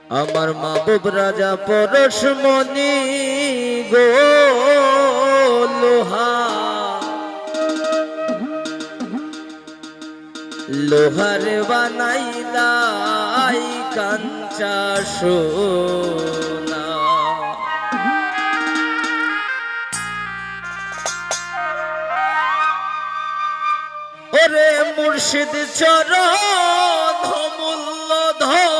আমার মাহবুব রাজা পরশমণি গো লোহা লোহার বানাইলাই কাঞ্চা সোনা ওরে মুর্শিদ চরণ অমূল্য ধন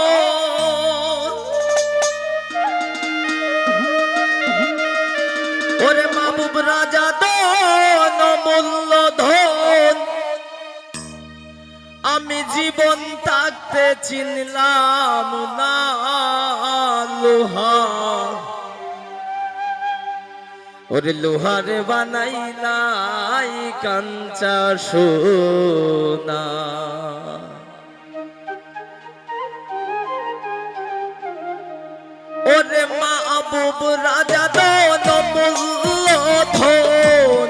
ওরে মাহবুব রাজা দন অমূল্য ধন আমি জীবন থাকতে চিনলাম না লোহা ওরে লোহার বানাইলাই কাঞ্চা সোনা ওরে মাহবুব রাজা দন অমূল্য ধন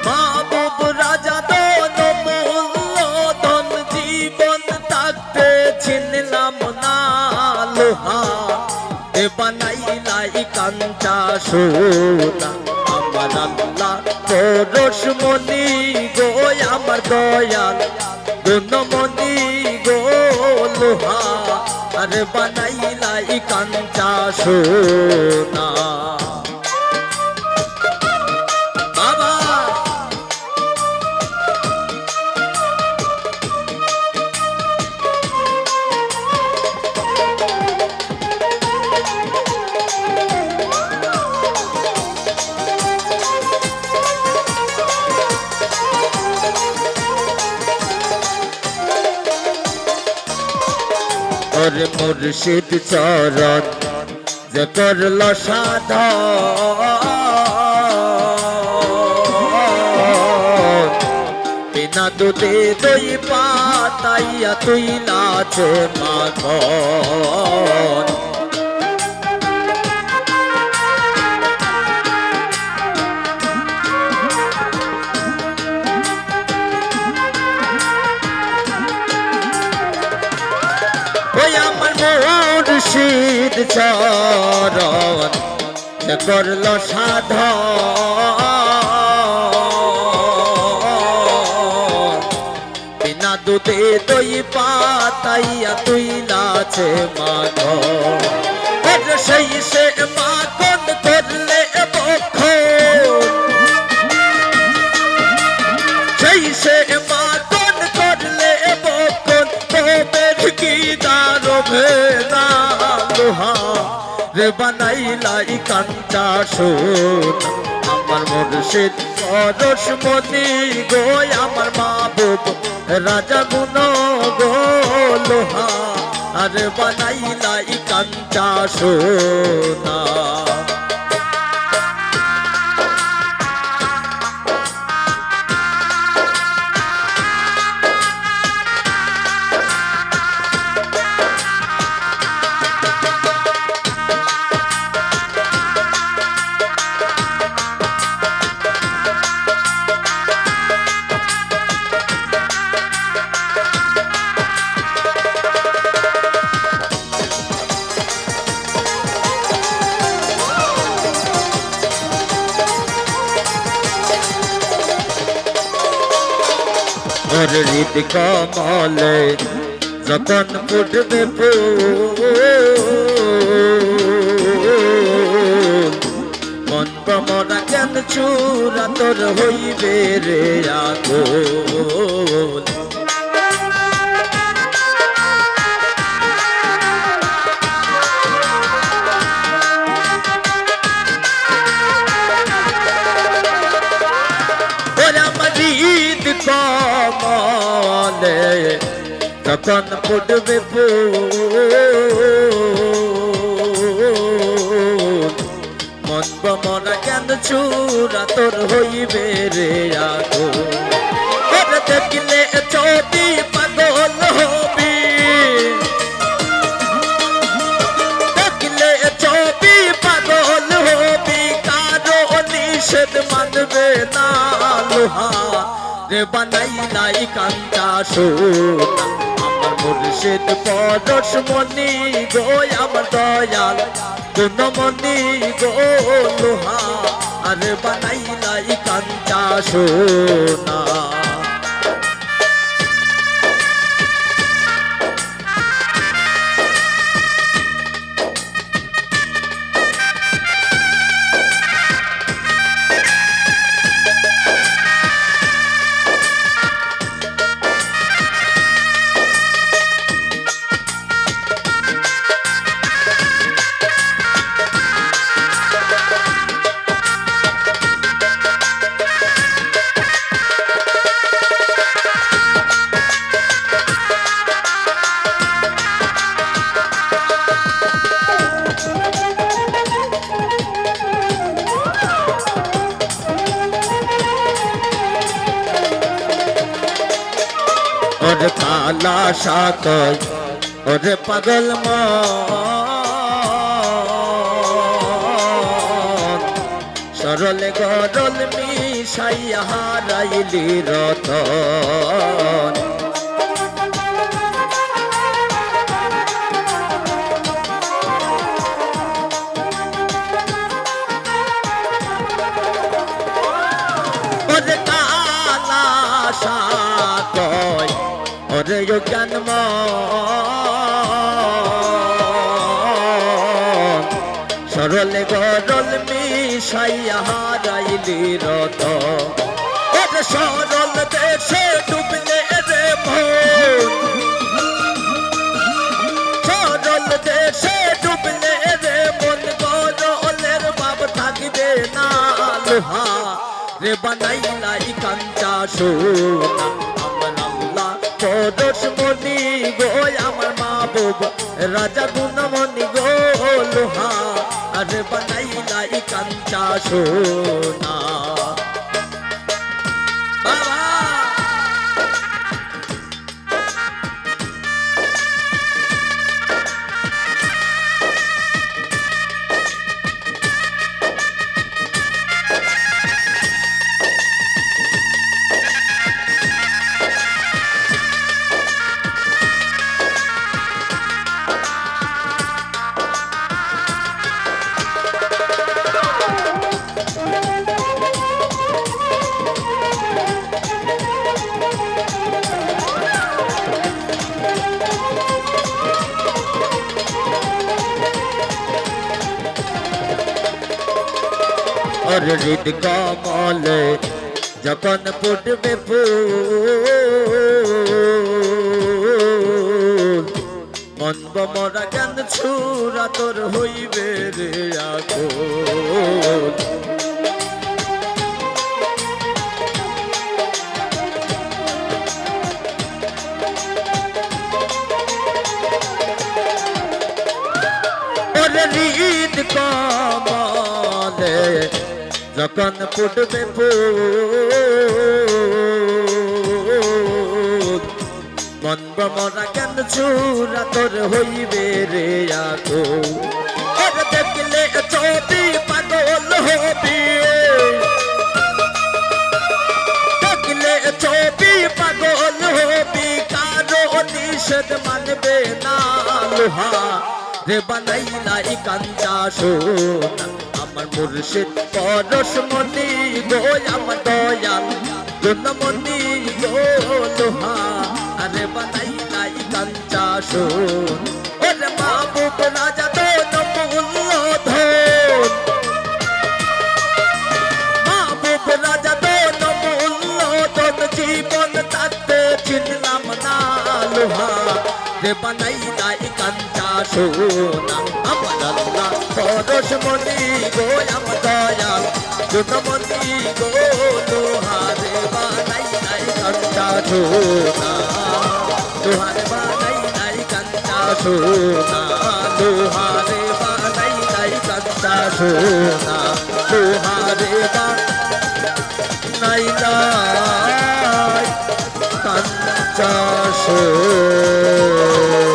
মাহবুব রাজা দন অমূল্য ধন জীবন থাকতে চিনলাম না লোহা এ বানাইলাই কাঞ্চা সোনা আমার আল্লাহ পরশমণি গো আমার দয়াল গুণমণি গো লোহা আর বানাইলাই কাঞ্চা সোনা বাবা ওরে মুর্শিদ চরণ যে করল সাধন বিনা দুধে দই পাতাইয়া তুই নাচে মাখন ওই আমার মুর্শিদ চরণ যে করল সাধন বিনা দুধে দই পাতাইয়া তুই নাচে মাখন সেই সে মাখন করলে বক্ষণ সেই সে মাখন করলে বক্ষণ তোদের কি দারবে না লোহা রে বানাইলাই কাঞ্চা সোনা আমার মুর্শিদ পরশমণি গো আমার মাহবুব রাজা গুণ গো লোহা আর বানাইলাই কাঞ্চা সোনা ওর হৃদ কমলে যখন ফুটবে ফুল মন ভ্রমরা কেন চূড়া তোর হইবে রে আগুন কমলে তখন ফুটবে ফুল মন ভ্রমরা কেন চূড়া তোর হইবে রে আগুন দেখলে ছবি পাগল হবি দেখলে ছবি পাগল হবি কারো নিষেধ মানবে না লোহা রে বানাইলাই কাঞ্চা সোনা আমার মুর্শিদ পরশমণি গো আমার দয়াল গুণমণি গো লোহা আর বানাইলাই কাঞ্চা সোনা ওরে কালা সাকয় ওরে পাগল মন সরলে গরল মিশাইয়া হারাইলি রতন ওরে কালা সাকয় ওরে জ্ঞান সরলে গরল মিশাইয়া হারাইলি রত ওরে সরল দেশে ডুবলে রে মন সরল দেশে ডুবলে রে মন গরলের বাপ থাকিবে না লোহা রে বানাইলাই কাঞ্চা সোনা পরশমণি গো আমার মাহবুব রাজা গুণমণি গো লোহা আর বানাইলাই কাঞ্চা সোনা और हृद कमल যখন ফুটবে ফুল মনব মরা গান ছুরা তোর হইবে রে আকুল और হৃদ কমলে যখন ফুটবে ফুল মনব মরা কেন ছুরা তোর হইবে রে আকুল ওরে দেখলে ছবি পাগল হবি দেখলে ছবি পাগল হবি কারো নিষেধ মানবে না লোহা রে বানাইলাই কাঞ্চা সোনা আমার মুর্শিদ পরশমণি গো আমার দয়াল গুণমণি গো লোহা আরে বানাইলাই কাঞ্চা সোনা ওরে মাহবুব রাজা দোন মূল্যধন মাহবুব রাজা দোন মূল্যধন জীবন থাকতে চিনলাম না লোহা রে বানাইলাই কাঞ্চা সোনা আমার আল্লাহ পরশমণি গো আমার দয়াল গুণমণি গো লোহা রে বানাইলাই কাঞ্চা সোনা লোহা রে বানাইলাই কাঞ্চা সোনা লোহা রে বানাইলাই কাঞ্চা সোনা লোহা রে বানাইলাই কাঞ্চা সোনা